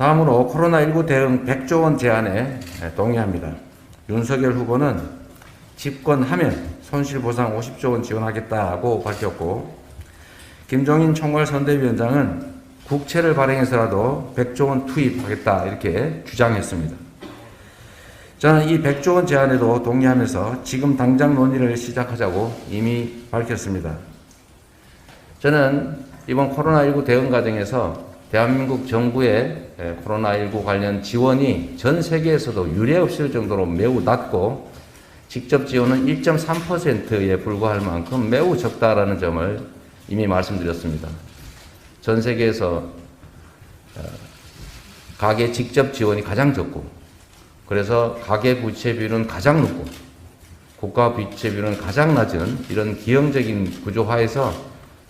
다음으로 코로나19 대응 100조 원 제안에 동의합니다. 윤석열 후보는 집권하면 손실보상 50조 원 지원하겠다고 밝혔고, 김종인 총괄선대위원장은 국채를 발행해서라도 100조 원 투입하겠다 이렇게 주장했습니다. 저는 이 100조 원 제안에도 동의하면서 지금 당장 논의를 시작하자고 이미 밝혔습니다. 저는 이번 코로나19 대응 과정에서 대한민국 정부의 코로나19 관련 지원이 전 세계에서도 유례 없을 정도로 매우 낮고, 직접 지원은 1.3%에 불과할 만큼 매우 적다라는 점을 이미 말씀드렸습니다. 전 세계에서 가계 직접 지원이 가장 적고, 그래서 가계 부채 비율은 가장 높고 국가 부채 비율은 가장 낮은 이런 기형적인 구조화에서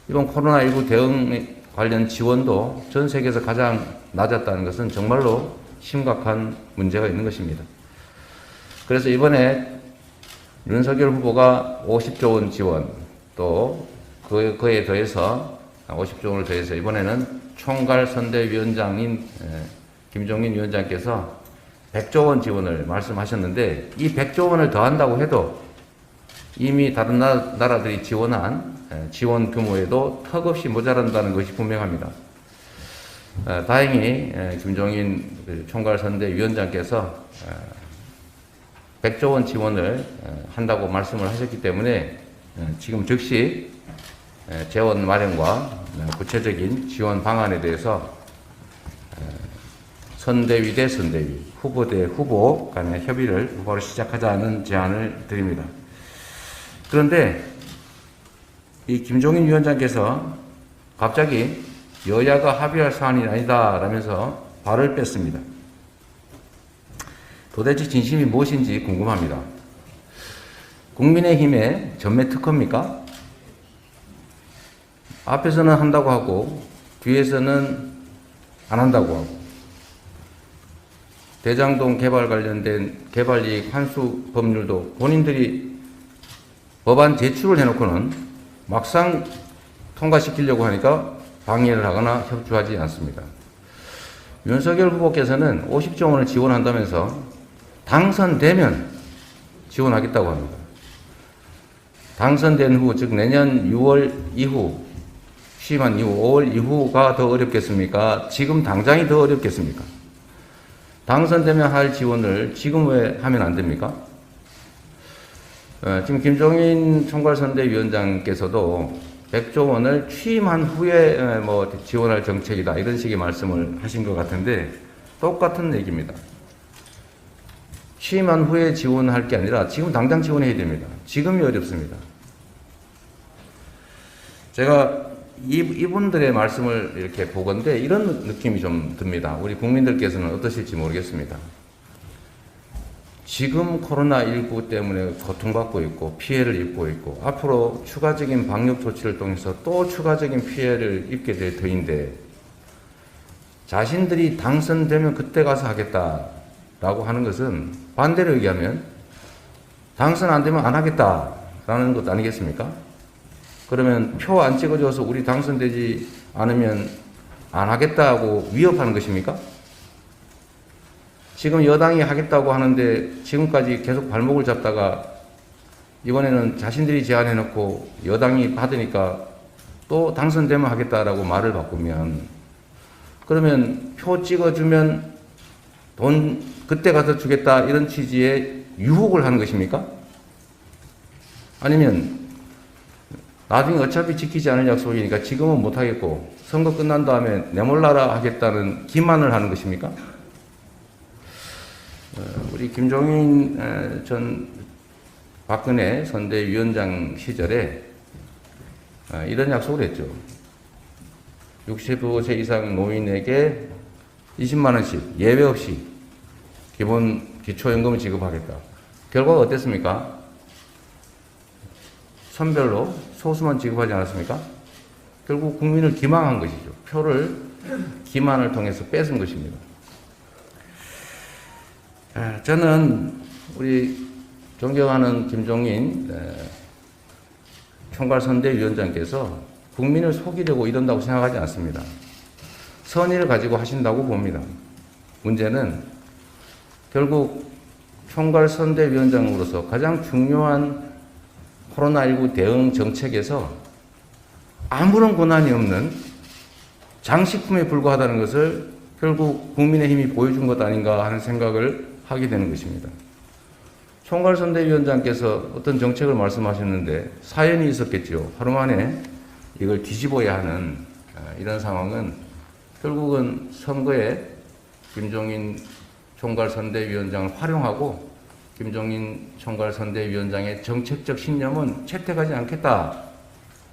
이번 코로나19 대응 관련 지원도 전 세계에서 가장 낮았다는 것은 정말로 심각한 문제가 있는 것입니다. 그래서 이번에 윤석열 후보가 50조 원 지원, 또 그에 더해서 50조 원을 더해서 이번에는 총괄선대위원장인 김종인 위원장께서 100조 원 지원을 말씀하셨는데, 이 100조 원을 더한다고 해도 이미 다른 나라들이 지원한 지원 규모에도 턱없이 모자란다는 것이 분명합니다. 다행히 김종인 총괄선대위원장께서 100조 원 지원을 한다고 말씀을 하셨기 때문에 지금 즉시 재원 마련과 구체적인 지원 방안에 대해서 선대위 대 선대위, 후보 대 후보 간의 협의를 바로 시작하자는 제안을 드립니다. 그런데 이 김종인 위원장께서 갑자기 여야가 합의할 사안이 아니다 라면서 발을 뺐습니다. 도대체 진심이 무엇인지 궁금합니다. 국민의힘의 전매 특허입니까? 앞에서는 한다고 하고 뒤에서는 안 한다고 하고, 대장동 개발 관련된 개발이익 환수 법률도 본인들이 법안 제출을 해놓고는 막상 통과시키려고 하니까 방해를 하거나 협조하지 않습니다. 윤석열 후보께서는 50조 원을 지원한다면서 당선되면 지원하겠다고 합니다. 당선된 후, 즉 내년 6월 이후, 취임한 이후 5월 이후가 더 어렵겠습니까? 지금 당장이 더 어렵겠습니까? 당선되면 할 지원을 지금 왜 하면 안 됩니까? 지금 김종인 총괄선대위원장께서도 100조 원을 취임한 후에 지원할 정책이다 이런 식의 말씀을 하신 것 같은데, 똑같은 얘기입니다. 취임한 후에 지원할 게 아니라 지금 당장 지원해야 됩니다. 지금이 어렵습니다. 제가 이분들의 말씀을 이렇게 보건대 이런 느낌이 좀 듭니다. 우리 국민들께서는 어떠실지 모르겠습니다. 지금 코로나19 때문에 고통받고 있고 피해를 입고 있고, 앞으로 추가적인 방역 조치를 통해서 또 추가적인 피해를 입게 될 터인데, 자신들이 당선되면 그때 가서 하겠다라고 하는 것은 반대로 얘기하면 당선 안 되면 안 하겠다라는 것 아니겠습니까? 그러면 표 안 찍어줘서 우리 당선되지 않으면 안 하겠다고 위협하는 것입니까? 지금 여당이 하겠다고 하는데 지금까지 계속 발목을 잡다가 이번에는 자신들이 제안해놓고 여당이 받으니까 또 당선되면 하겠다라고 말을 바꾸면, 그러면 표 찍어주면 돈 그때 가서 주겠다 이런 취지의 유혹을 하는 것입니까? 아니면 나중에 어차피 지키지 않을 약속이니까 지금은 못하겠고 선거 끝난 다음에 내몰라라 하겠다는 기만을 하는 것입니까? 우리 김종인 전 박근혜 선대위원장 시절에 이런 약속을 했죠. 65세 이상 노인에게 20만 원씩 예외 없이 기본 기초연금을 지급하겠다. 결과가 어땠습니까? 선별로 소수만 지급하지 않았습니까? 결국 국민을 기망한 것이죠. 표를 기만을 통해서 뺏은 것입니다. 저는 우리 존경하는 김종인 총괄선대위원장께서 국민을 속이려고 이런다고 생각하지 않습니다. 선의를 가지고 하신다고 봅니다. 문제는 결국 총괄선대위원장으로서 가장 중요한 코로나19 대응 정책에서 아무런 권한이 없는 장식품에 불과하다는 것을 결국 국민의힘이 보여준 것 아닌가 하는 생각을 하게 되는 것입니다. 총괄선대위원장께서 어떤 정책을 말씀하셨는데 사연이 있었겠죠. 하루 만에 이걸 뒤집어야 하는 이런 상황은 결국은 선거에 김종인 총괄선대위원장을 활용하고 김종인 총괄선대위원장의 정책적 신념은 채택하지 않겠다,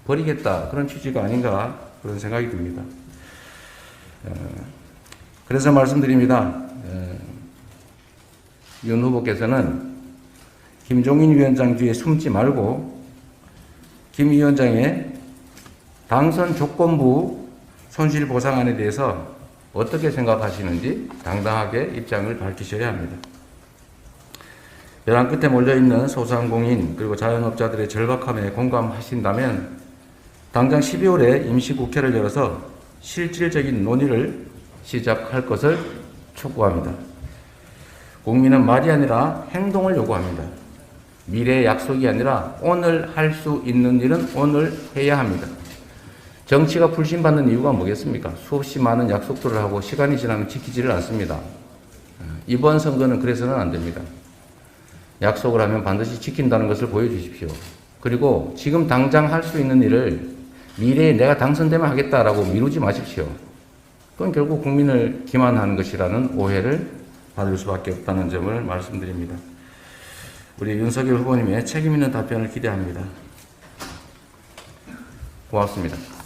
버리겠다, 그런 취지가 아닌가 그런 생각이 듭니다. 그래서 말씀드립니다. 윤 후보께서는 김종인 위원장 뒤에 숨지 말고 김 위원장의 당선 조건부 손실보상안에 대해서 어떻게 생각하시는지 당당하게 입장을 밝히셔야 합니다. 벼랑 끝에 몰려있는 소상공인 그리고 자영업자들의 절박함에 공감하신다면 당장 12월에 임시국회를 열어서 실질적인 논의를 시작할 것을 촉구합니다. 국민은 말이 아니라 행동을 요구합니다. 미래의 약속이 아니라 오늘 할 수 있는 일은 오늘 해야 합니다. 정치가 불신받는 이유가 뭐겠습니까? 수없이 많은 약속들을 하고 시간이 지나면 지키지를 않습니다. 이번 선거는 그래서는 안 됩니다. 약속을 하면 반드시 지킨다는 것을 보여주십시오. 그리고 지금 당장 할 수 있는 일을 미래에 내가 당선되면 하겠다라고 미루지 마십시오. 그건 결국 국민을 기만하는 것이라는 오해를 받을 수밖에 없다는 점을 말씀드립니다. 우리 윤석열 후보님의 책임 있는 답변을 기대합니다. 고맙습니다.